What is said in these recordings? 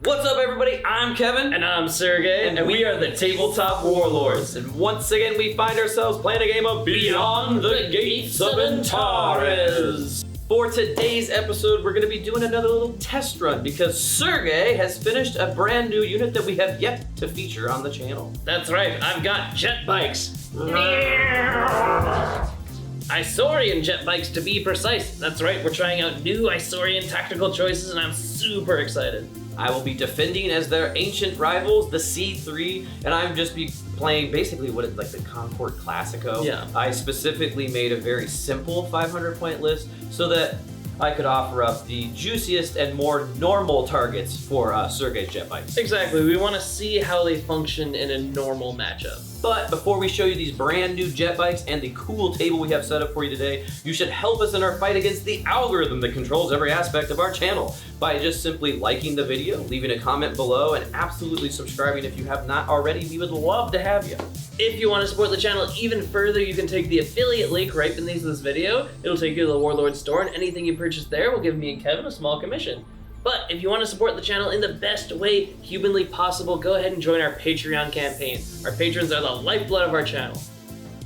What's up, everybody? I'm Kevin. And I'm Sergey. And we are the Tabletop Warlords. And once again, we find ourselves playing a game of Beyond the Gates of Antares. For today's episode, we're going to be doing another little test run because Sergey has finished a brand new unit that we have yet to feature on the channel. That's right, I've got jet bikes. Isorian jet bikes to be precise. That's right, we're trying out new Isorian tactical choices and I'm super excited. I will be defending as their ancient rivals, the C3, and I'm just be playing basically what is like the Concord Classico. Yeah. I specifically made a very simple 500 point list so that I could offer up the juiciest and more normal targets for Sergey's jet bikes. Exactly, we want to see how they function in a normal matchup. But before we show you these brand new jet bikes and the cool table we have set up for you today, you should help us in our fight against the algorithm that controls every aspect of our channel by just simply liking the video, leaving a comment below, and absolutely subscribing if you have not already. We would love to have you. If you want to support the channel even further, you can take the affiliate link right beneath this video. It'll take you to the Warlord store, and anything you purchase there will give me and Kevin a small commission. But if you want to support the channel in the best way humanly possible, go ahead and join our Patreon campaign. Our patrons are the lifeblood of our channel.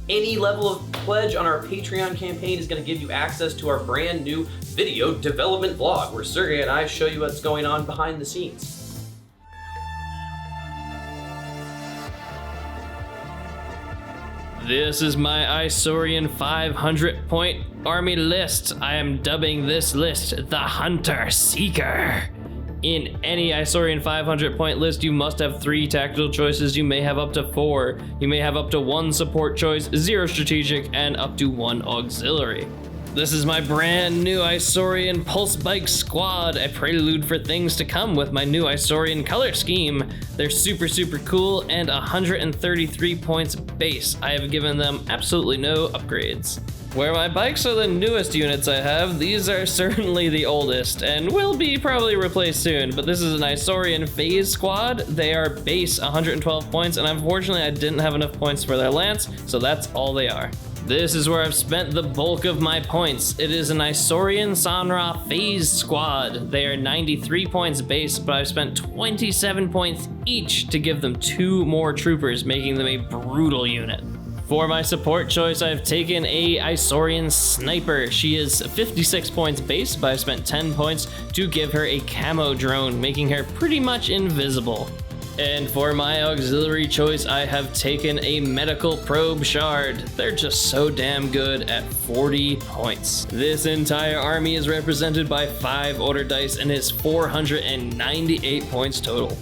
Any level of pledge on our Patreon campaign is going to give you access to our brand new video development vlog where Sergey and I show you what's going on behind the scenes. This is my Isorian 500 point army list. I am dubbing this list the Hunter Seeker. In any Isorian 500 point list, you must have 3 tactical choices. You may have up to 4. You may have up to 1 support choice, 0 strategic, and up to 1 auxiliary. This is my brand new Isorian Pulse Bike Squad, a prelude for things to come with my new Isorian color scheme. They're super cool and 133 points base. I have given them absolutely no upgrades. Where my bikes are the newest units I have, these are certainly the oldest and will be probably replaced soon, but this is an Isorian Phase Squad. They are base 112 points, and unfortunately I didn't have enough points for their lance, so that's all they are. This is where I've spent the bulk of my points. It is an Isorian Sanra Phase Squad. They are 93 points base, but I've spent 27 points each to give them 2 more troopers, making them a brutal unit. For my support choice, I've taken a Isorian Sniper. She is 56 points base, but I've spent 10 points to give her a camo drone, making her pretty much invisible. And for my auxiliary choice, I have taken a medical probe shard. They're just so damn good at 40 points. This entire army is represented by 5 order dice and is 498 points total.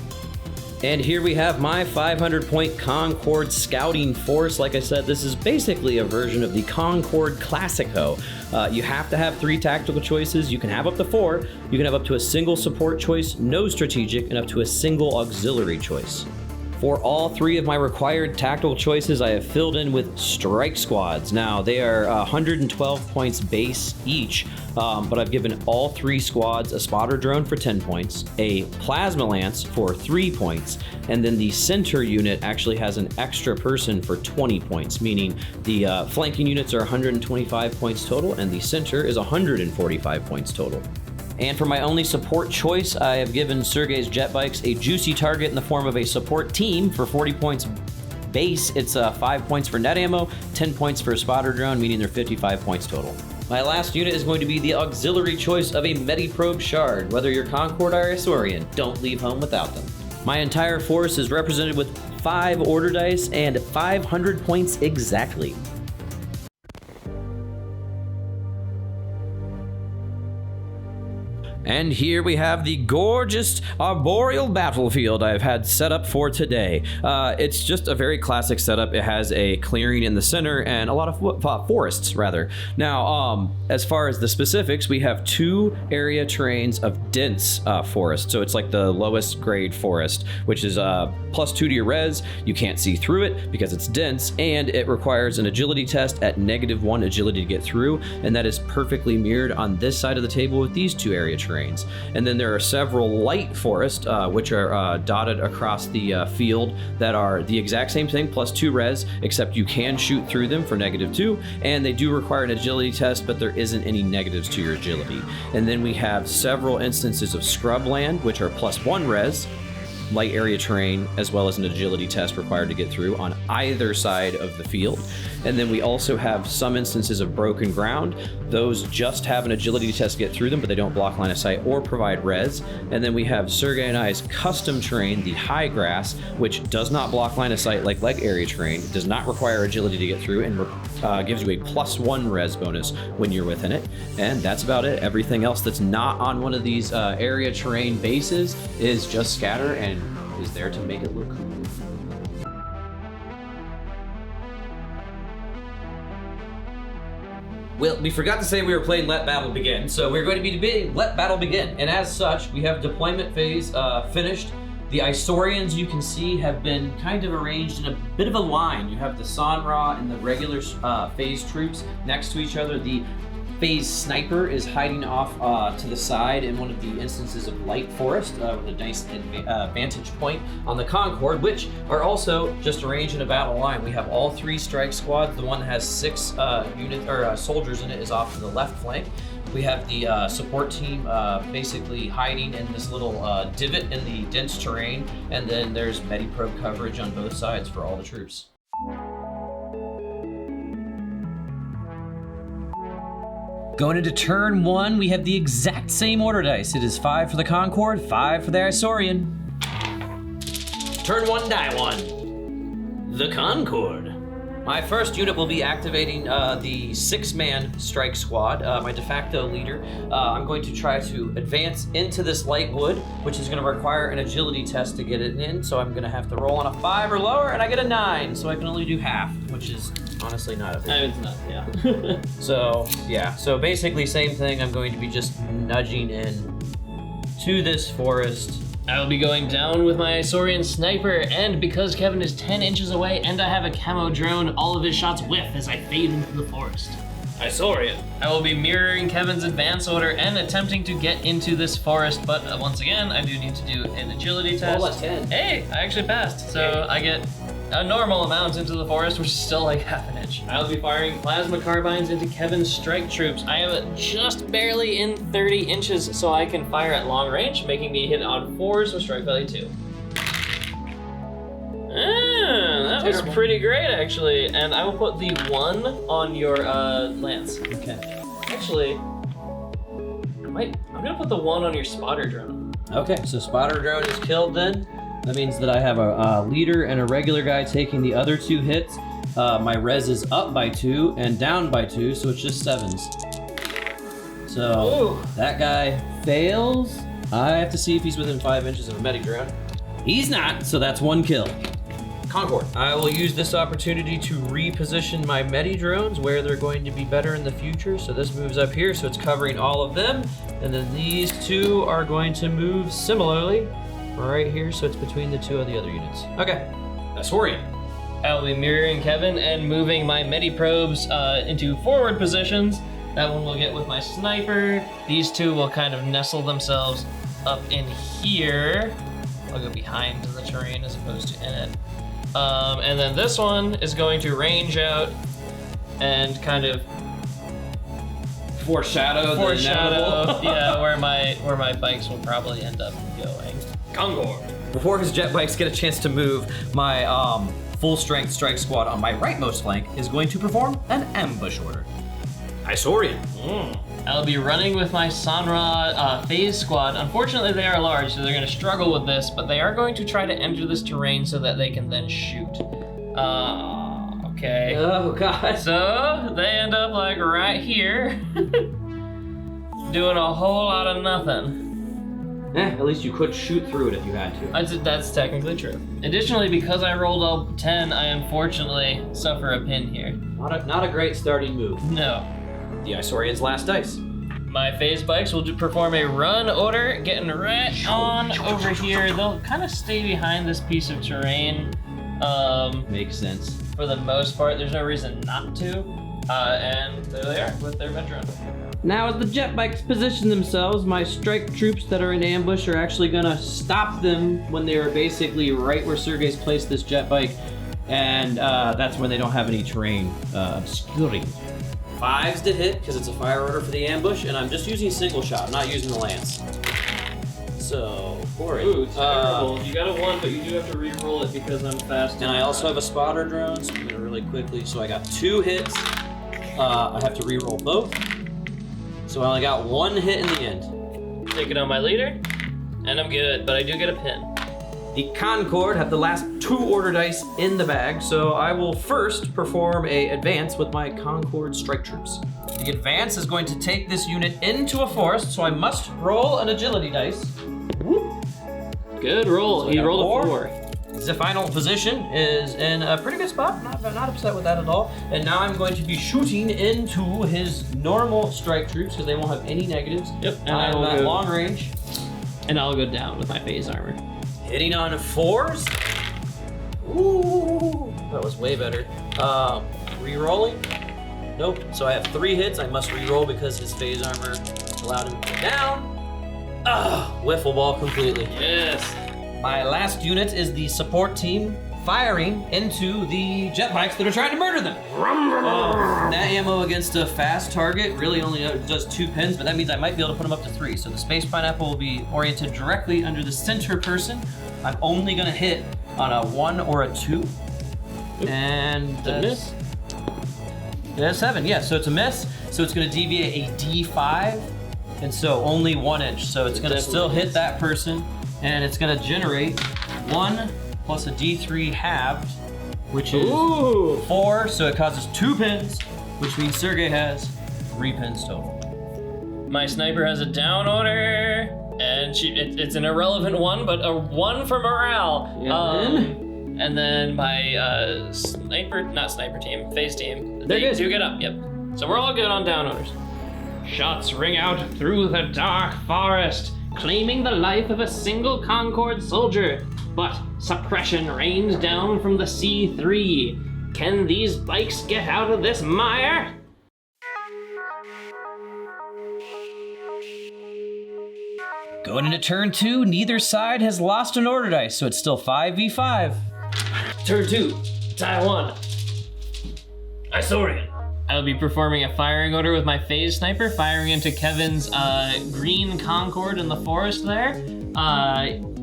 And here we have my 500 point Concord scouting force. Like I said, this is basically a version of the Concord Classico. You have to have 3 tactical choices. You can have up to 4. You can have up to a single support choice, no strategic, and up to a single auxiliary choice. For all 3 of my required tactical choices, I have filled in with strike squads. Now, they are 112 points base each, but I've given all 3 squads a spotter drone for 10 points, a plasma lance for 3 points, and then the center unit actually has an extra person for 20 points, meaning the flanking units are 125 points total, and the center is 145 points total. And for my only support choice, I have given Sergey's jet bikes a juicy target in the form of a support team for 40 points base. It's 5 points for net ammo, 10 points for a spotter drone, meaning they're 55 points total. My last unit is going to be the auxiliary choice of a Mediprobe Shard. Whether you're Concord or Isorian, don't leave home without them. My entire force is represented with 5 order dice and 500 points exactly. And here we have the gorgeous arboreal battlefield I've had set up for today. It's just a very classic setup. It has a clearing in the center and a lot of forests, rather. Now, as far as the specifics, we have 2 area terrains of dense forest. So it's like the lowest grade forest, which is +2 to your res. You can't see through it because it's dense, and it requires an agility test at -1 agility to get through, and that is perfectly mirrored on this side of the table with these 2 area terrains. terrains. And then there are several light forests, which are dotted across the field that are the exact same thing, plus 2 res, except you can shoot through them for -2, and they do require an agility test, but there isn't any negatives to your agility. And then we have several instances of scrubland, which are +1 res, light area terrain, as well as an agility test required to get through on either side of the field. And then we also have some instances of broken ground. Those just have an agility test to get through them, but they don't block line of sight or provide res. And then we have Sergey and I's custom terrain, the high grass, which does not block line of sight like leg area terrain, does not require agility to get through, and gives you a +1 res bonus when you're within it. And that's about it. Everything else that's not on one of these area terrain bases is just scatter and is there to make it look cool. Well, we forgot to say we were playing Let Battle Begin, so we're going to be debating Let Battle Begin. And as such, we have deployment phase finished. The Isorians, you can see, have been kind of arranged in a bit of a line. You have the Sanra and the regular phase troops next to each other. The phase sniper is hiding off to the side in one of the instances of light forest with a nice vantage point on the Concord, which are also just arranged in a battle line. We have all 3 strike squads. The one that has 6 soldiers in it is off to the left flank. We have the support team basically hiding in this little divot in the dense terrain, and then there's Mediprobe coverage on both sides for all the troops. Going into turn 1, we have the exact same order dice. It is 5 for the Concord, 5 for the Isorian. Turn 1, die 1. The Concord. My first unit will be activating the 6-man strike squad, my de facto leader. I'm going to try to advance into this light wood, which is going to require an agility test to get it in. So I'm going to have to roll on a 5 or lower, and I get a 9, so I can only do half, which is honestly not a big deal. It's not, yeah. So, yeah. So basically, same thing. I'm going to be just nudging in to this forest. I will be going down with my Isorian sniper, and because Kevin is 10 inches away and I have a camo drone, all of his shots whiff as I fade into the forest. Isorian. I will be mirroring Kevin's advance order and attempting to get into this forest, but once again, I do need to do an agility test. Roll a 10. Hey, I actually passed, so I get a normal amount into the forest, which is still like half an inch. I'll be firing plasma carbines into Kevin's strike troops. I am just barely in 30 inches, so I can fire at long range, making me hit on 4s with strike value 2. That was pretty great, actually. And I will put the 1 on your lance. Okay. Actually, I'm gonna put the 1 on your spotter drone. Okay, so spotter drone is killed then. That means that I have a leader and a regular guy taking the other 2 hits. My res is up by 2 and down by 2, so it's just 7s. So that guy fails. I have to see if he's within 5 inches of a medic drone. He's not, so that's 1 kill. Concord. I will use this opportunity to reposition my medi drones where they're going to be better in the future. So this moves up here, so it's covering all of them. And then these 2 are going to move similarly right here, so it's between the 2 of the other units. Okay, Isorian. I will be mirroring Kevin and moving my Mediprobes into forward positions. That one will get with my sniper. These 2 will kind of nestle themselves up in here. I'll go behind the terrain as opposed to in it. And then this one is going to range out and kind of foreshadow yeah, where my bikes will probably end up going. Concord. Before his jet bikes get a chance to move, my full strength strike squad on my rightmost flank is going to perform an ambush order. Isorian. I'll be running with my Sanra phase squad. Unfortunately, they are large, so they're going to struggle with this, but they are going to try to enter this terrain so that they can then shoot. Okay. Oh, God. So they end up like right here, doing a whole lot of nothing. At least you could shoot through it if you had to. That's technically true. Additionally, because I rolled a 10, I unfortunately suffer a pin here. Not a great starting move. No. The Isorian's last dice. My phase bikes will perform a run order, getting right on over here. They'll kind of stay behind this piece of terrain. Makes sense. For the most part, there's no reason not to. And there they are with their veteran. Now as the jet bikes position themselves, my strike troops that are in ambush are actually gonna stop them when they are basically right where Sergey's placed this jet bike, and that's when they don't have any terrain obscuring. 5s to hit, because it's a fire order for the ambush, and I'm just using single shot, I'm not using the lance. So, Corey. Ooh, terrible. You got a 1, but you do have to re-roll it because I'm fast. And I also have a spotter drone, so I'm gonna really quickly, so I got 2 hits. I have to re-roll both. So I only got 1 hit in the end. Take it on my leader, and I'm good, but I do get a pin. The Concord have the last 2 order dice in the bag, so I will first perform a advance with my Concord strike troops. The advance is going to take this unit into a forest, so I must roll an agility dice. Whoop. Good roll. So He I got rolled a 4. The final position is in a pretty good spot. Not upset with that at all. And now I'm going to be shooting into his normal strike troops because they won't have any negatives. Yep. And I'm at long range. And I'll go down with my phase armor. Hitting on 4s. Ooh, that was way better. Re-rolling. Nope. So I have 3 hits. I must re-roll because his phase armor allowed him to go down. Wiffle ball completely. Yes. My last unit is the support team firing into the jet bikes that are trying to murder them. That ammo against a fast target really only does 2 pins, but that means I might be able to put them up to 3. So the space pineapple will be oriented directly under the center person. I'm only gonna hit on a 1 or a 2. Oop. And a miss. Yeah, 7, yeah, so it's a miss. So it's gonna deviate a D5, and so only 1 inch. So it's gonna still hit that person, and it's gonna generate 1 plus a D3 halved, which is 4, so it causes 2 pins, which means Sergey has 3 pins total. My sniper has a down order, and it's an irrelevant 1, but a 1 for morale. And then my phase team, they do get up, yep. So we're all good on down orders. Shots ring out through the dark forest, claiming the life of a single Concord soldier. But suppression rains down from the C3. Can these bikes get out of this mire? Going into turn 2, neither side has lost an order dice, so it's still 5v5. Turn 2, Taiwan. Isorian. I'll be performing a firing order with my phase sniper, firing into Kevin's green Concord in the forest there.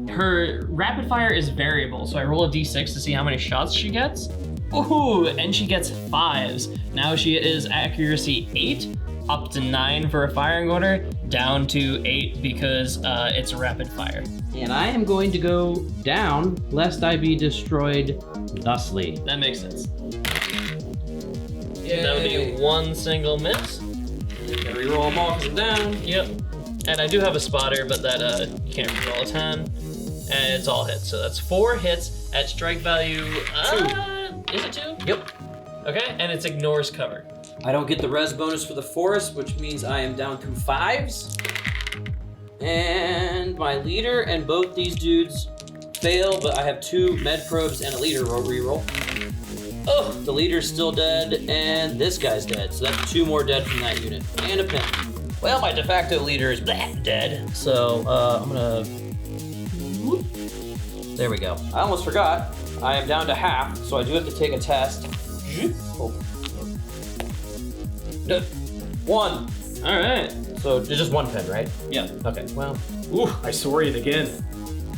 Her rapid fire is variable, so I roll a d6 to see how many shots she gets. Ooh, and she gets 5s. Now she is accuracy 8, up to 9 for a firing order, down to 8 because it's rapid fire. And I am going to go down, lest I be destroyed thusly. That makes sense. Yay. That would be 1 single miss. Gotta reroll them all because I'm down. Yep. And I do have a spotter, but that you can't reroll a 10. And it's all hits, so that's 4 hits at strike value 2. Is it 2? Yep. Okay, and it ignores cover. I don't get the res bonus for the forest, which means I am down to 5s. And my leader and both these dudes fail, but I have 2 med probes and a leader reroll. Oh, the leader's still dead, and this guy's dead. So that's 2 more dead from that unit. And a pin. Well, my de facto leader is dead. So I'm gonna... Whoop. There we go. I almost forgot. I am down to half, so I do have to take a test. Oh. 1. All right. So it's just 1 pin, right? Yeah. Okay, well. Ooh, Isorian again.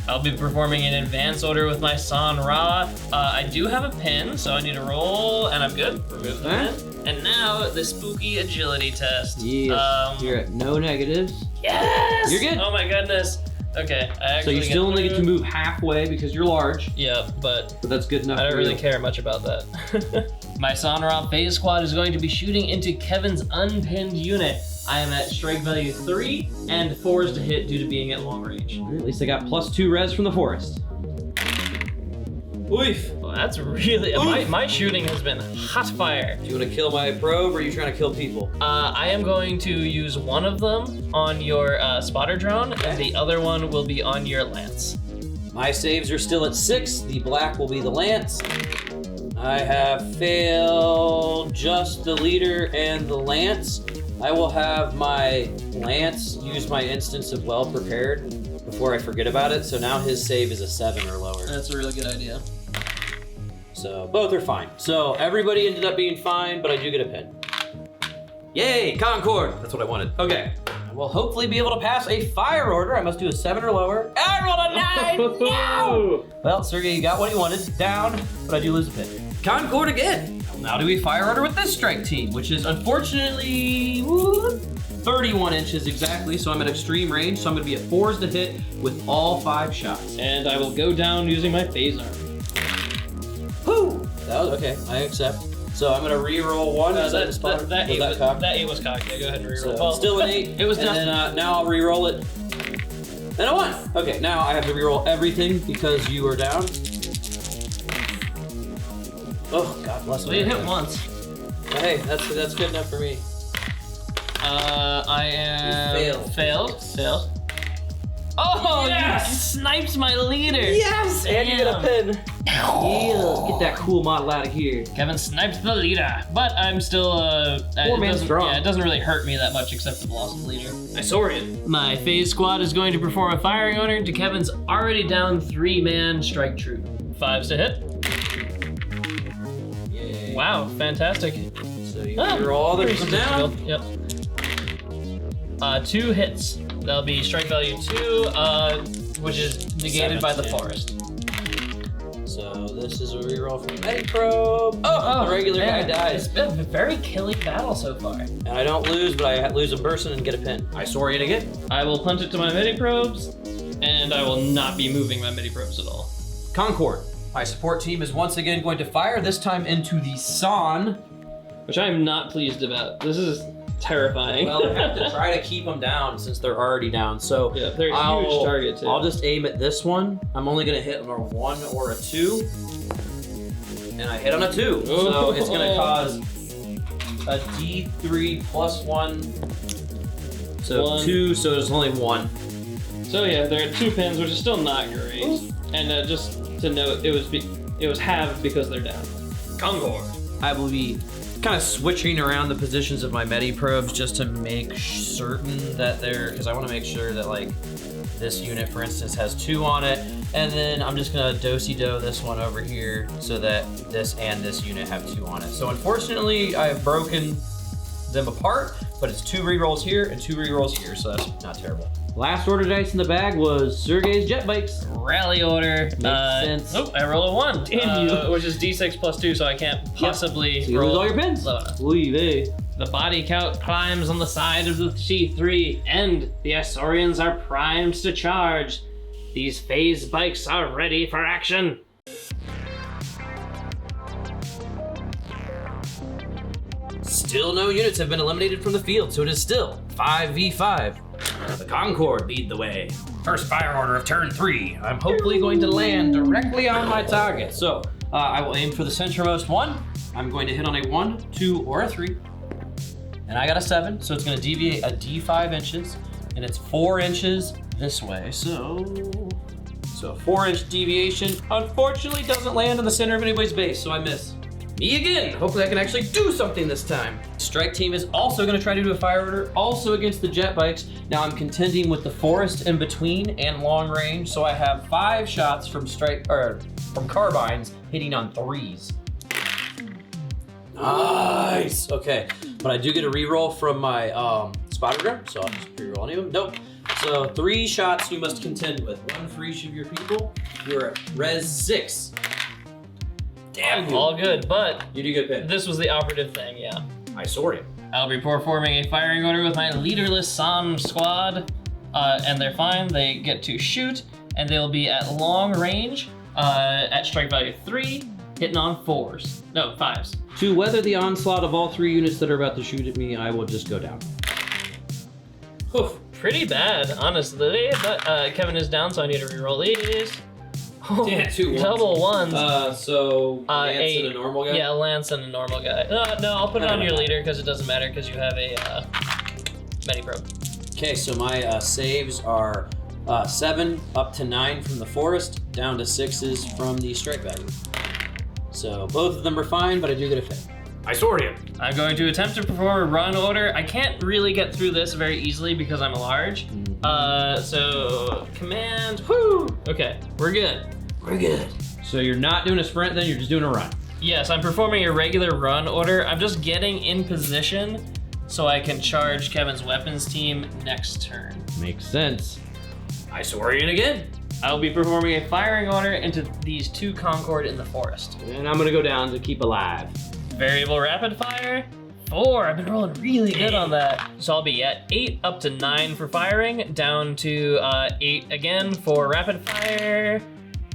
I'll be performing an advance order with my San Ra. I do have a pin, so I need to roll, and I'm good. Remove the pin. And now the spooky agility test. Yes. You're at no negatives. Yes! You're good. Oh my goodness. Okay, I So actually you still only get to move halfway because you're large. Yeah, but That's good enough. I don't for really you. care much about that. My San Ra phase squad is going to be shooting into Kevin's unpinned unit. I am at strike value 3 and 4s to hit due to being at long range. At least I got +2 res from the forest. Oof. Well, that's really... My shooting has been hot fire. Do you want to kill my probe or are you trying to kill people? I am going to use one of them on your spotter drone, and the other one will be on your lance. My saves are still at 6. The black will be the lance. I have failed just the leader and the lance. I will have my Lance use my instance of well prepared before I forget about it. So now his save is a 7 or lower. That's a really good idea. So both are fine. So everybody ended up being fine, but I do get a pin. Yay, Concord! That's what I wanted. Okay. I will hopefully be able to pass a fire order. I must do a 7 or lower. I rolled a 9! No! Well, Sergey, you got what you wanted. Down, but I do lose a pin. Concord again. Now do we fire order with this strike team, which is unfortunately 31 inches exactly, so I'm at extreme range, so I'm gonna be at 4s to hit with all 5 shots. And I will go down using my phase armor. Whew! That was okay, I accept. So I'm gonna re-roll 1. Is that spot? That 8 was cocked. Yeah, go ahead and re-roll. So still an 8. It was and Dustin. then now I'll re-roll it. And a 1. Okay, now I have to re-roll everything because you are down. Oh, God bless Well, me. you hit once. Hey, that's good enough for me. I am... You failed. Failed. Oh, Yes! you sniped my leader. Yes! And you get a pin. Yeah, get that cool model out of here. Kevin sniped the leader, but I'm still Poor man strong. Yeah, it doesn't really hurt me that much except for the loss of the leader. Isorian. My phase squad is going to perform a firing order to Kevin's already down 3-man strike troop. 5s to hit. Yay. Wow, fantastic. So you roll all pretty this down. Yep. 2 hits. That'll be strike value 2, which is negated 7 by the to 10. forest. So this is a reroll from Mediprobe. Oh, the regular guy dies. It's been a very killing battle so far. And I don't lose, but I lose a person and get a pin. Isorian again. I will punt it to my midi-probes, and I will not be moving my midi-probes at all. Concord. My support team is once again going to fire, this time into the Son. Which I am not pleased about. This is terrifying. Well, I have to try to keep them down since they're already down. So yeah, they're a huge target too. I'll just aim at this one. I'm only going to hit on a 1 or a 2. And I hit on a 2. So it's going to cause a D3 plus 1. So 1. 2, so there's only 1. So yeah, they're at 2 pins, which is still not great. And just to note, it was halved because they're down. Concord. I will be kind of switching around the positions of my medi-probes just to make certain that they're, because I want to make sure that like this unit, for instance, has 2 on it, and then I'm just gonna do-si-do this one over here so that this and this unit have 2 on it. So unfortunately, I have broken them apart, but it's 2 rerolls here and 2 rerolls here, so that's not terrible. Last order dice in the bag was Sergey's jet bikes. Rally order. Makes sense. Oh, I roll a 1. Damn you. Which is D6 plus 2, so I can't possibly So you roll lose all your pins. low enough. Oy vey. The body count climbs on the side of the T3, and the Isorians are primed to charge. These phase bikes are ready for action. Still no units have been eliminated from the field, so it is still 5v5. The Concord lead the way. First fire order of turn 3. I'm hopefully going to land directly on my target. So I will aim for the centermost one. I'm going to hit on a 1, 2, or a 3. And I got a 7, so it's going to deviate a D5 inches. And it's 4 inches this way. So a 4-inch deviation unfortunately doesn't land in the center of anybody's base, so I miss. Me again. Hopefully I can actually do something this time. Strike team is also going to try to do a fire order, also against the jet bikes. Now I'm contending with the forest in between and long range, so I have 5 shots from from carbines hitting on 3s. Nice. Okay, but I do get a reroll from my spotter gun, so I'll just reroll any of them. Nope. So 3 shots you must contend with, 1 for each of your people. You're at res 6. Damn you. All good, but You do good pin. this was the operative thing, yeah. Isorian. I'll be performing a firing order with my leaderless San squad, and they're fine. They get to shoot, and they'll be at long range at strike value 3, hitting on 4s. No, 5s. To weather the onslaught of all 3 units that are about to shoot at me, I will just go down. Whew, pretty bad, honestly, but Kevin is down, so I need to reroll these. Oh, Yeah, 2 ones. double 1s. So Lance and a normal guy? Yeah, a Lance and a normal guy. No, I'll put it on your leader because it doesn't matter because you have a medi-probe. Okay, so my saves are 7 up to 9 from the forest, down to 6s from the strike value. So both of them are fine, but I do get a fail. Isorian. I'm going to attempt to perform a run order. I can't really get through this very easily because I'm large. So command, whoo! Okay, we're good. We're good. So you're not doing a sprint, then you're just doing a run. Yes, I'm performing a regular run order. I'm just getting in position so I can charge Kevin's weapons team next turn. Makes sense. Isorian again. I'll be performing a firing order into these 2 Concord in the forest. And I'm gonna go down to keep alive. Variable rapid fire, 4. I've been rolling really good on that. So I'll be at 8 up to 9 for firing, down to 8 again for rapid fire.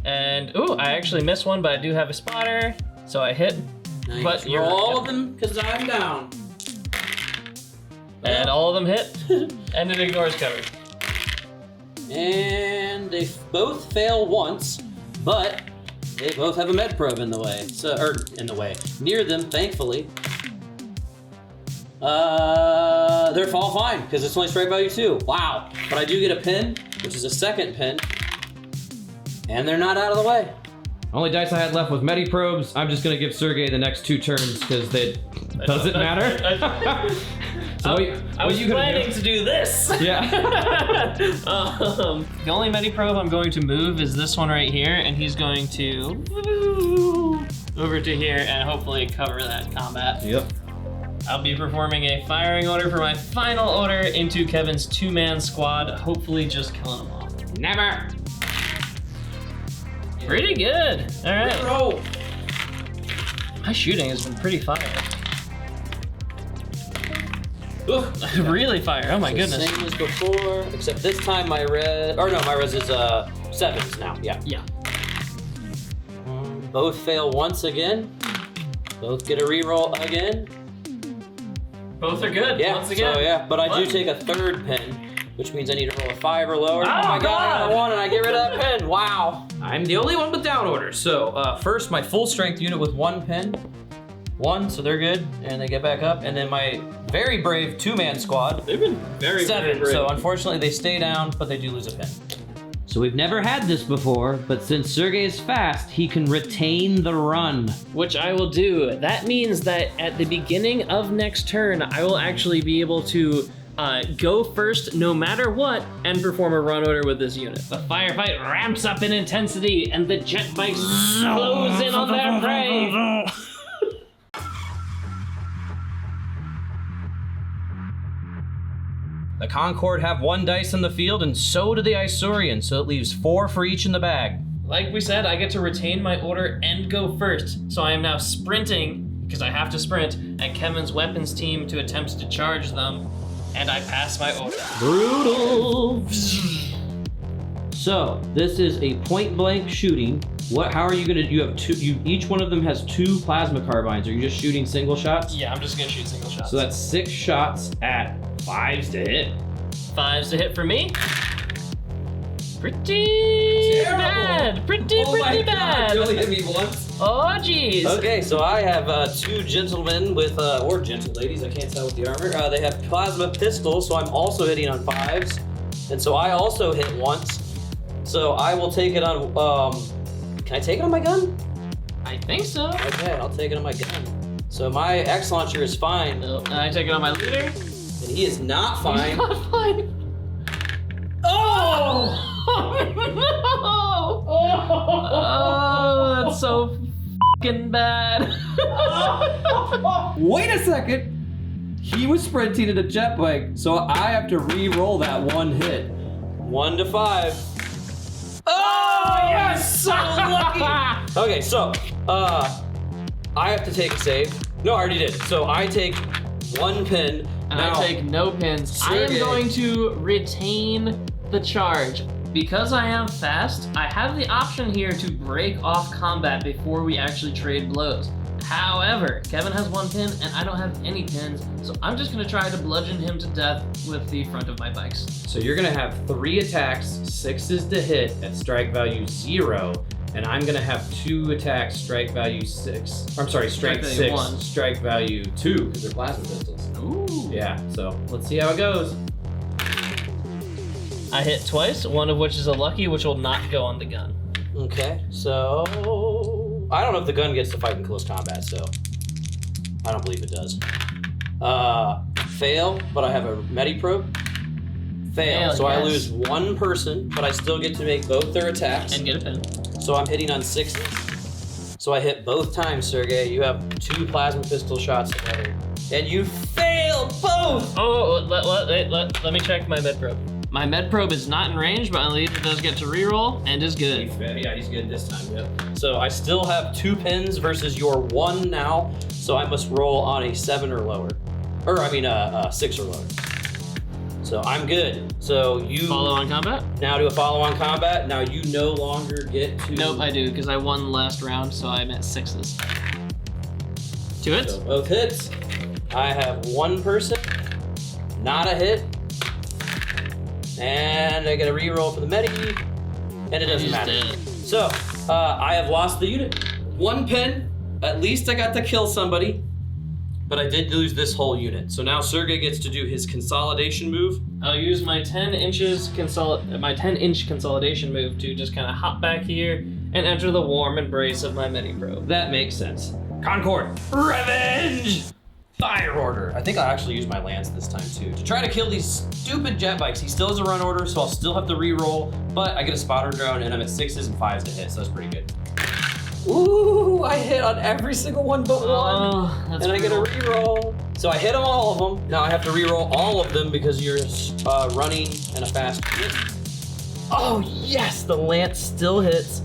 And, ooh, I actually missed one, but I do have a spotter. So I hit. Nice. But Roll all of them, because I'm down. And all of them hit, and it ignores cover. And they both fail once, but they both have a med probe in the way. Near them, thankfully. They're all fine, because it's only strike value 2. Wow. But I do get a pin, which is a second pin. And they're not out of the way. Only dice I had left was Medi probes. I'm just gonna give Sergey the next 2 turns because it doesn't matter. So I was planning to do this. Yeah. The only Medi-Probe I'm going to move is this one right here, and he's going to over to here and hopefully cover that combat. Yep. I'll be performing a firing order for my final order into Kevin's 2-man squad, hopefully just killing them off. Never. Pretty good. All right. Roll. My shooting has been pretty fire. Really fire. Oh my goodness. Same as before, except this time my res is 7s now. Yeah. Yeah. Both fail once again. Both get a reroll again. Both are good. Yeah. Once again. So yeah, but I do take a 3rd pin, which means I need to roll a 5 or lower. Oh my god! I got a 1 and I get rid of that pin. Wow. I'm the only one with down orders. So first, my full strength unit with 1 pin. 1, so they're good, and they get back up. And then my very brave 2-man squad. They've been very 7. brave. So unfortunately, they stay down, but they do lose a pin. So we've never had this before, but since Sergey is fast, he can retain the run. Which I will do. That means that at the beginning of next turn, I will actually be able to go first no matter what and perform a run order with this unit. The firefight ramps up in intensity and the jet bikes close in on their prey. The Concord have 1 dice in the field, and so do the Isorian, so it leaves 4 for each in the bag. Like we said, I get to retain my order and go first. So I am now sprinting, because I have to sprint, at Kevin's weapons team to attempt to charge them. And I pass my order. Brutal. So this is a point blank shooting. How are you gonna? You have 2. Each one of them has 2 plasma carbines. Are you just shooting single shots? Yeah, I'm just gonna shoot single shots. So that's 6 shots at 5s to hit. 5s to hit for me. Pretty bad. Pretty bad. You only hit me once. Oh, jeez. Okay, so I have 2 gentlemen with, or gentle ladies, I can't tell with the armor. They have plasma pistols, so I'm also hitting on 5s. And so I also hit once. So I will take it on, can I take it on my gun? I think so. Okay, I'll take it on my gun. So my X launcher is fine. And I take it on my leader. And he is not fine. He's not fine. Oh! Oh, that's so fucking bad. Wait a second. He was sprinting at a jet bike, so I have to re-roll that 1 hit. 1 to 5. Oh, yes! So lucky! Okay, so, I have to take a save. No, I already did. So I take 1 pin. And Now, I take no pins. I am Sergey. going to retain the charge. Because I am fast, I have the option here to break off combat before we actually trade blows. However, Kevin has 1 pin and I don't have any pins, so I'm just gonna try to bludgeon him to death with the front of my bikes. So you're gonna have 3 attacks, 6s to hit at strike value 0, and I'm gonna have 2 attacks, strike value 6. I'm sorry, strike value 6, 1. strike value 2, because they're plasma pistols. Ooh. Yeah, so let's see how it goes. I hit twice, one of which is a lucky, which will not go on the gun. Okay, so I don't know if the gun gets to fight in close combat, so I don't believe it does. Fail, but I have a Mediprobe. Fail, so I lose one person, but I still get to make both their attacks. And get a pin. So I'm hitting on 6s. So I hit both times, Sergey. You have 2 plasma pistol shots together. And you fail both! Oh, let me check my med probe. My med probe is not in range, but my leader does get to reroll and is good. Yeah, he's good this time, yeah. So I still have 2 pins versus your 1 now, so I must roll on a 7 or lower. Or, I mean, 6 or lower. So I'm good. So you Follow on combat? now do a follow-on combat. Now you no longer get to... Nope, I do, because I won last round, so I'm at 6s. 2 hits? So both hits. I have 1 person. Not a hit. And I get a reroll for the medi. And it doesn't He's matter. dead. So, I have lost the unit. 1 pin. At least I got to kill somebody. But I did lose this whole unit. So now Sergey gets to do his consolidation move. I'll use my 10-inch consolidation move to just kind of hop back here and enter the warm embrace of my Mediprobe. That makes sense. Concord, revenge! Fire order. I think I'll actually use my lance this time too to try to kill these stupid jet bikes. He still has a run order, so I'll still have to re-roll, but I get a spotter drone and I'm at 6s and 5s to hit, so that's pretty good. Ooh, I hit on every single one but 1. That's and I get a re-roll. So I hit on all of them. Now I have to re-roll all of them because you're running and a fast hit. Oh yes, the lance still hits,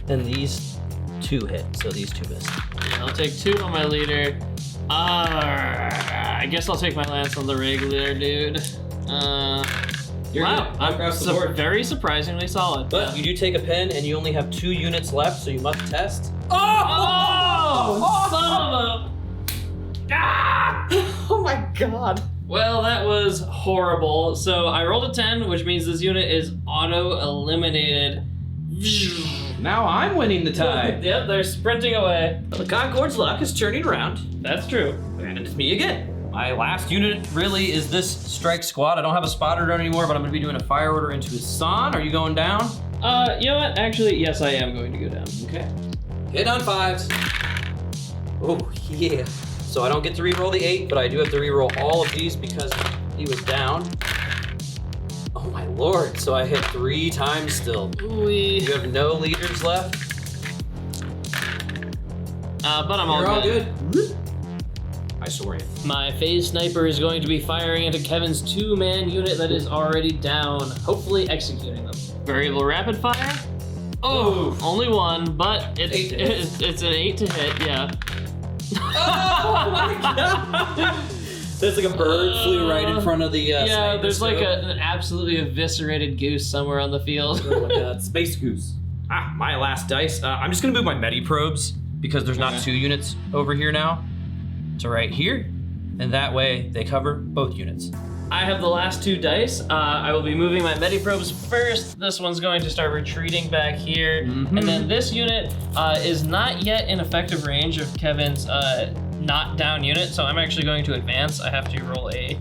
and these 2 hit, so these 2 miss. I'll take 2 on my leader. I guess I'll take my lance on the regular dude. You're wow, good. I'm Across the board. very surprisingly solid. But you do take a pen, and you only have 2 units left, so you must test. Oh, son of a... Ah! Oh my god. Well, that was horrible. So I rolled a 10, which means this unit is auto-eliminated. Now I'm winning the tie. Yep, they're sprinting away. The Concord's luck is turning around, That's true. and it's me again. My last unit really is this strike squad. I don't have a spotter drone anymore, but I'm going to be doing a fire order into his son. Are you going down? You know what? Actually, yes, I am going to go down. Okay. Hit on 5s. Oh, yeah. So I don't get to re-roll the 8, but I do have to re-roll all of these because he was down. Oh my lord. So I hit 3 times still. You have no leaders left. But I'm You're all good. Isorian. My phase sniper is going to be firing into Kevin's 2-man unit that is already down, hopefully executing them. Variable rapid fire. Oh, only 1, but it's an 8 to hit, yeah. Oh my god! There's like a bird flew right in front of the yeah, there's like an absolutely eviscerated goose somewhere on the field. Oh my god, space goose. Ah, my last dice. I'm just gonna move my Mediprobes because there's not 2 units over here now. So right here, and that way they cover both units. I have the last 2 dice. I will be moving my Mediprobes first. This one's going to start retreating back here. And then this unit is not yet in effective range of Kevin's not down unit, so I'm actually going to advance. I have to roll a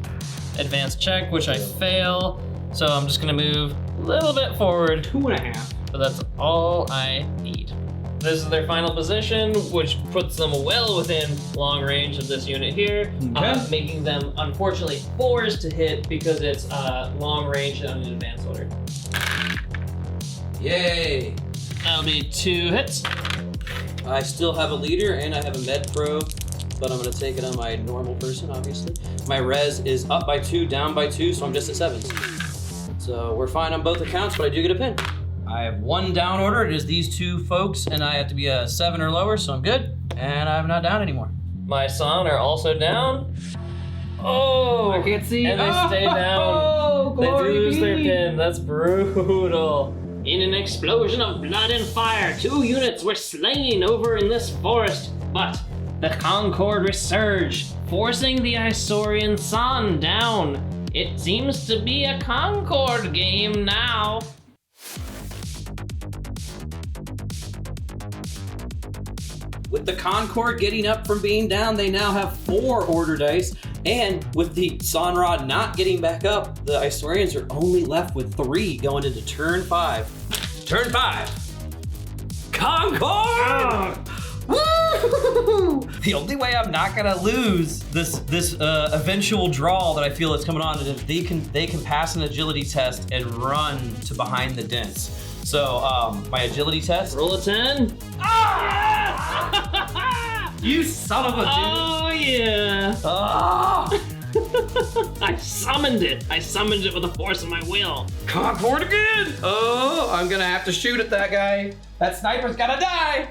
advance check, which I fail. So I'm just gonna move a little bit forward. 2.5. But that's all I need. This is their final position, which puts them well within long range of this unit here, making them, unfortunately, 4s to hit because it's long range on an advance order. Yay! That'll be 2 hits. I still have a leader and I have a med probe, but I'm gonna take it on my normal person, obviously. My res is up by 2, down by 2, so I'm just at 7s. So we're fine on both accounts, but I do get a pin. I have 1 down order. It is these 2 folks, and I have to be a 7 or lower, so I'm good. And I'm not down anymore. My son are also down. Oh! I can't see. And they stay down. They lose their pin. That's brutal. In an explosion of blood and fire, 2 units were slain over in this forest, but the Concord resurged, forcing the Isorian sun down. It seems to be a Concord game now. With the Concord getting up from being down, they now have 4 order dice. And with the Sonrod not getting back up, the Isorians are only left with 3 going into turn 5. Turn 5. Concord! Woo! The only way I'm not gonna lose this eventual draw that I feel is coming on is if they can pass an agility test and run to behind the dents. So my agility test. Roll a 10. Ah! You son of a dude! Oh yeah! Ah! I summoned it. I summoned it with the force of my will. Concord again! Oh, I'm gonna have to shoot at that guy. That sniper's gotta die.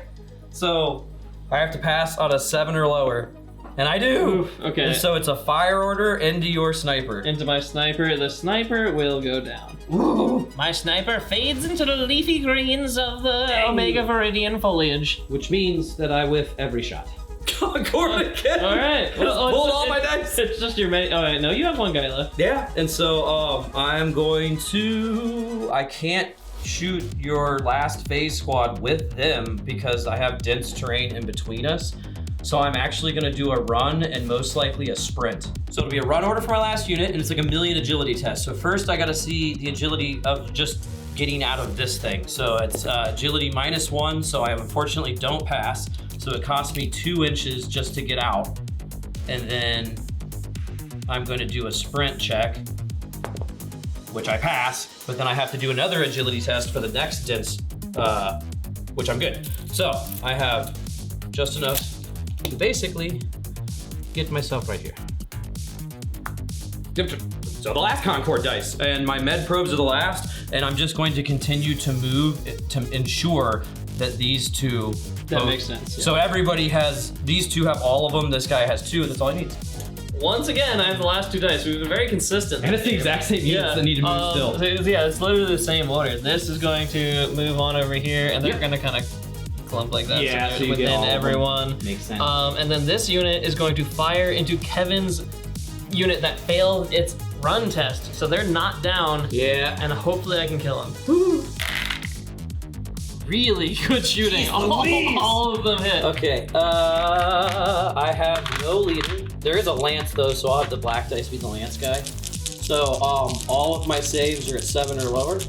So I have to pass on a 7 or lower, and I do. Oof, okay. And so it's a fire order into your sniper. Into my sniper. The sniper will go down. Ooh. My sniper fades into the leafy greens of the Omega Viridian foliage. Which means that I whiff every shot. Concord again. All right. Pulled all my dice. It's just your many. All right. No, you have one guy left. Yeah, and so I'm going to. I can't shoot your last phase squad with them because I have dense terrain in between us. So I'm actually gonna do a run and most likely a sprint. So it'll be a run order for my last unit, and it's like a 1,000,000 agility test. So first I gotta see the agility of just getting out of this thing. So it's agility -1, so I unfortunately don't pass. So it costs me 2 inches just to get out. And then I'm gonna do a sprint check, which I pass, but then I have to do another agility test for the next dense, which I'm good. So I have just enough to basically get myself right here. So the last Concord dice, and my med probes are the last, and I'm just going to continue to move to ensure that these two. That makes sense. Yeah. So everybody has, these two have all of them, this guy has 2, that's all he needs. Once again, I have the last 2 dice. We've been very consistent. And it's the exact same units that need to move still. So it's literally the same order. This is going to move on over here, and they're gonna kind of clump like that. Yeah, so so you within get all of them. everyone. Makes sense. And then this unit is going to fire into Kevin's unit that failed its run test. So they're not down. Yeah. And hopefully I can kill him. Really good shooting. All of them hit. Okay, I have no leader. There is a lance though, so I'll have the black dice be the lance guy. So all of my saves are at 7 or lower.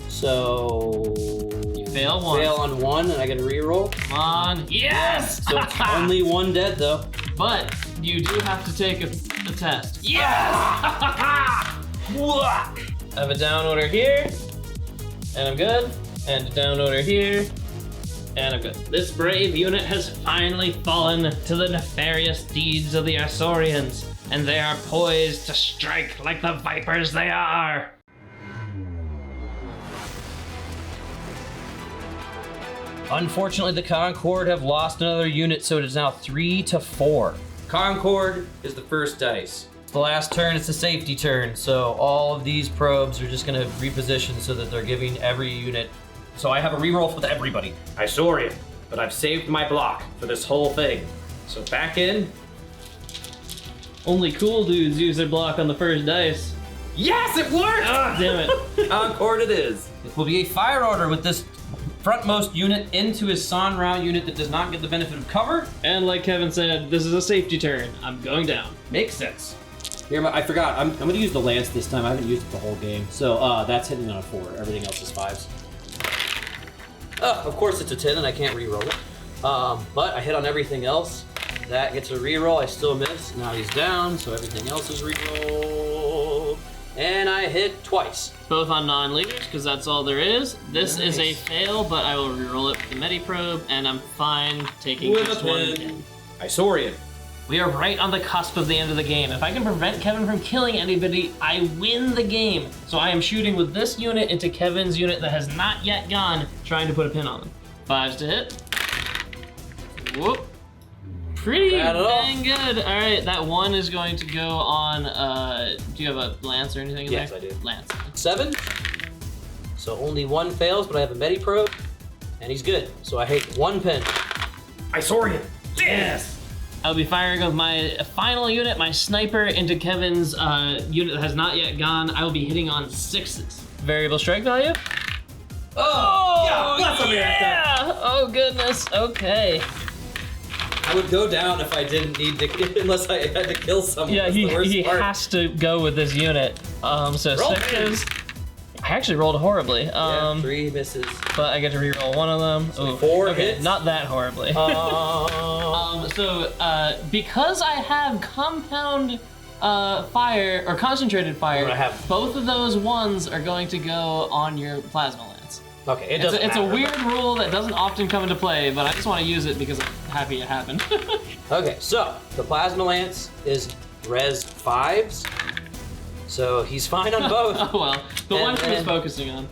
So You fail one. Fail on 1, and I get a reroll. Come on. Yes! So it's only 1 dead though. But you do have to take a test. Yes! I have a down order here, and I'm good. And a down order here, and I'm good. This brave unit has finally fallen to the nefarious deeds of the Isorians, and they are poised to strike like the vipers they are. Unfortunately, the Concord have lost another unit, so it is now 3-4. Concord is the first dice. The last turn, it's a safety turn, so all of these probes are just gonna reposition so that they're giving every unit. So I have a reroll for everybody. Isorian, but I've saved my block for this whole thing. So back in. Only cool dudes use their block on the first dice. Yes, it worked! Ah, damn it. Concord it is. It will be a fire order with this frontmost unit into his Son-Rao unit that does not get the benefit of cover. And like Kevin said, this is a safety turn. I'm going down. Makes sense. Here, I forgot. I'm going to use the lance this time. I haven't used it the whole game. So that's hitting on a 4. Everything else is 5s. Of course it's a 10 and I can't re-roll it. But I hit on everything else. That gets a re-roll, I still miss. Now he's down, so everything else is re-rolled. And I hit twice. Both on non-leaders, because that's all there is. This is a fail, but I will re-roll it with the Medi-Probe, and I'm fine taking With just a one pin. pin. Isorian. We are right on the cusp of the end of the game. If I can prevent Kevin from killing anybody, I win the game. So I am shooting with this unit into Kevin's unit that has not yet gone, trying to put a pin on them. 5s to hit. Whoop. Pretty Bad at all. dang good. All right, that 1 is going to go on, do you have a lance or anything in Yes, there? I do. Lance. 7. So only 1 fails, but I have a Medi-Probe, and he's good. So I hit 1 pin. Isorian. Yes! I'll be firing with my final unit, my sniper, into Kevin's unit that has not yet gone. I will be hitting on 6s. Variable strike value? Oh! Yeah, that's America. Yeah! Oh goodness, okay. I would go down if I didn't need to, unless I had to kill someone. Yeah, That's the worst he part. has to go with this unit. So Roll 6s. I actually rolled horribly. Yeah, 3 misses. But I get to reroll one of them. So Ooh, 4 okay, hits. not that horribly. Because I have compound fire or concentrated fire, both of those ones are going to go on your plasma lance. Okay, It's a weird rule that doesn't often come into play, but I just want to use it because I'm happy it happened. Okay, so the plasma lance is res 5s, so he's fine on both. Oh well, the And one he was then- focusing on.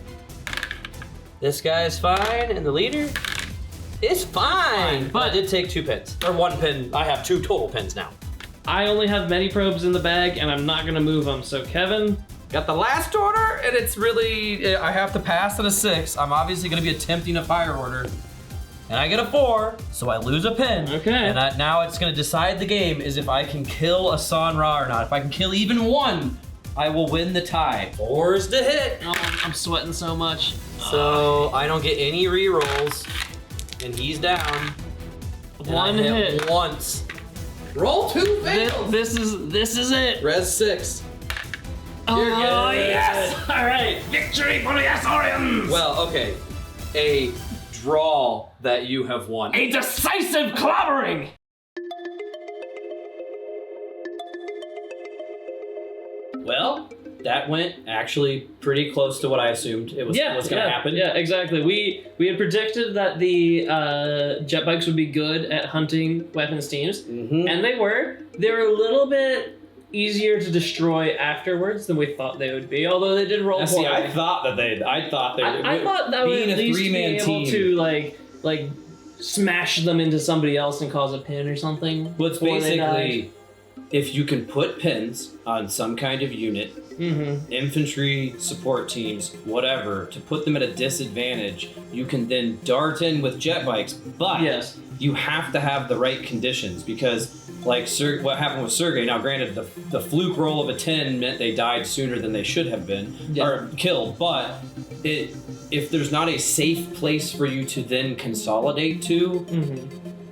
This guy's fine, and the leader is fine. But I did take 2 pins, or 1 pin. I have 2 total pins now. I only have many probes in the bag, and I'm not gonna move them. So Kevin, Got the last order, and it's really, I have to pass at a 6. I'm obviously gonna be attempting a fire order. And I get a 4, so I lose a pin. Okay. And now it's gonna decide the game is if I can kill a San Ra or not. If I can kill even 1, I will win the tie. 4's to hit. oh, I'm sweating so much. So I don't get any rerolls, and he's down. And One I hit. once. Roll 2 fails. This is it. Res 6. Oh You're good. yes! All right, victory for the Isorians. Well, okay. A draw that you have won. A decisive clobbering. Well, that went actually pretty close to what I assumed it was going to happen. Yeah, exactly. We had predicted that the jet bikes would be good at hunting weapons teams, and they were. They were a little bit easier to destroy afterwards than we thought they would be. Although they did roll. Now, see, I thought that they I thought that would being at a least be 3-man able team. to like smash them into somebody else and cause a pin or something. Well, it's before they basically if you can put pins on some kind of unit, infantry, support teams, whatever, to put them at a disadvantage, you can then dart in with jet bikes, but Yes. you have to have the right conditions because like what happened with Sergey, now granted the fluke roll of a 10 meant they died sooner than they should have been, or killed, but if there's not a safe place for you to then consolidate to,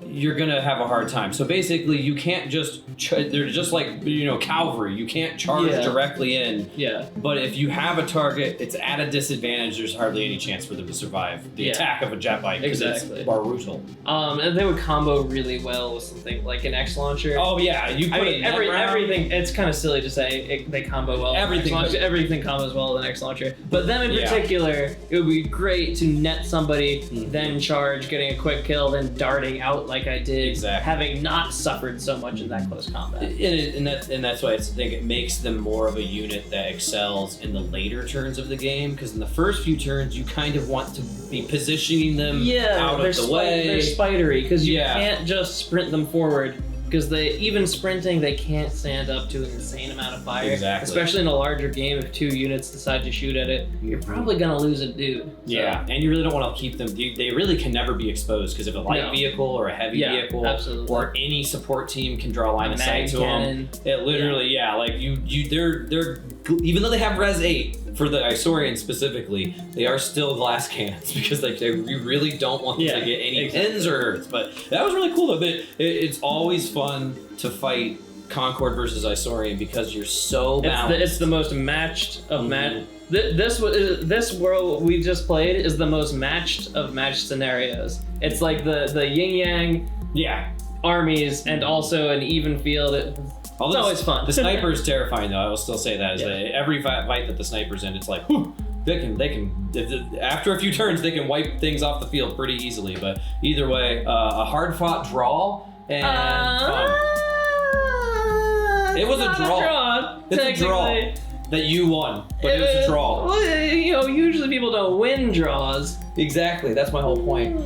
you're gonna have a hard time. So basically, you can't just they're just like cavalry. You can't charge directly in. Yeah. But if you have a target, it's at a disadvantage. There's hardly any chance for them to survive the attack of a jet bike because Exactly. it's brutal. And they would combo really well with something like an X launcher. Oh yeah, you put it everything. It's kind of silly to say they combo well. Everything, with an X launcher. Everything combos well with an X launcher. But them in particular, it would be great to net somebody, then charge, getting a quick kill, then darting out like I did, having not suffered so much in that close combat. And that's why I think it makes them more of a unit that excels in the later turns of the game. Because in the first few turns, you kind of want to be positioning them out of the way. They're spidery because you can't just sprint them forward. Because even sprinting, they can't stand up to an insane amount of fire. Exactly. Especially in a larger game, if 2 units decide to shoot at it, you're probably gonna lose a dude. So. Yeah, and you really don't want to keep them. They really can never be exposed because if a light vehicle or a heavy vehicle or any support team can draw a line of sight to them, it literally like they're even though they have res 8 for the Isorian specifically, they are still glass cannons because you really don't want them to get any pins or hurts. But that was really cool though. But it's always fun to fight Concord versus Isorian because you're so balanced. It's the most matched of match. This world we just played is the most matched of matched scenarios. It's like the yin yang armies and also an even field. It's always fun. The sniper is terrifying though. I will still say that every fight that the sniper's in, it's like whew, they can after a few turns they can wipe things off the field pretty easily. But either way, a hard fought draw and fun. It was a draw. It's a draw that you won, but it was a draw. Well, usually people don't win draws. Exactly. That's my whole point.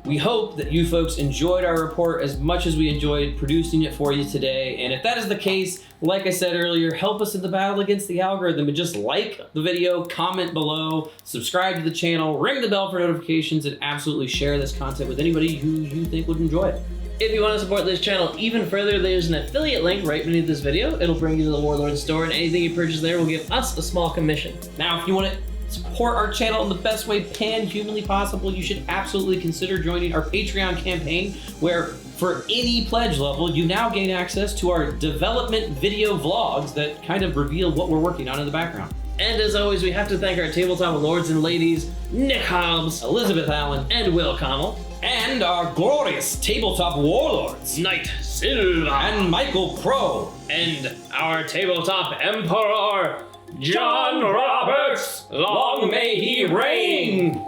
We hope that you folks enjoyed our report as much as we enjoyed producing it for you today. And if that is the case, like I said earlier, help us in the battle against the algorithm and just like the video, comment below, subscribe to the channel, ring the bell for notifications, and absolutely share this content with anybody who you think would enjoy it. If you want to support this channel even further, there's an affiliate link right beneath this video. It'll bring you to the Warlord store, and anything you purchase there will give us a small commission. Now, if you want to support our channel in the best way pan-humanly possible, you should absolutely consider joining our Patreon campaign, where for any pledge level, you now gain access to our development video vlogs that kind of reveal what we're working on in the background. And as always, we have to thank our tabletop lords and ladies, Nick Hobbs, Elizabeth Allen, and Will Connell, and our glorious tabletop warlords, Knight Silva, and Michael Crow, and our tabletop emperor, John Roberts. Long may he reign!